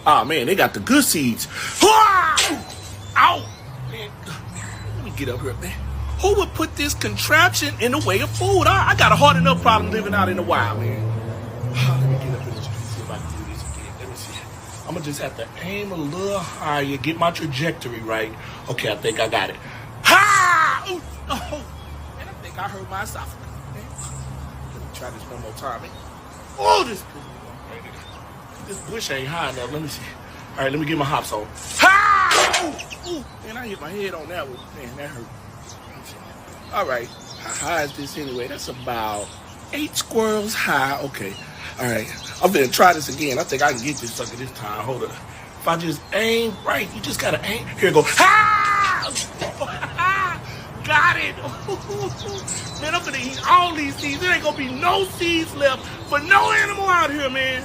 Oh man, they got the good seeds. Ow! Man, let me get up here, man. Who would put this contraption in the way of food? I got a hard enough problem living out in the wild, man. Let me get up here. Let me see if I can do this again. Let me see. I'm gonna just have to aim a little higher, get my trajectory right. Okay, I think I got it. Ha! Ooh, oh, man, I think I hurt my esophagus. Man. Let me try this one more time, man. Oh, this bush ain't high enough. Let me see. All right, let me get my hops on. Ha! Ooh, ooh, man, I hit my head on that one. Man, that hurt. All right, how high is this anyway? That's about 8 squirrels high. Okay, all right. I'm gonna try this again. I think I can get this sucker this time. Hold up. If I just aim right, you just gotta aim. Here it goes. Ha! Got it. Man, I'm gonna eat all these seeds. There ain't gonna be no seeds left for no animal out here, man.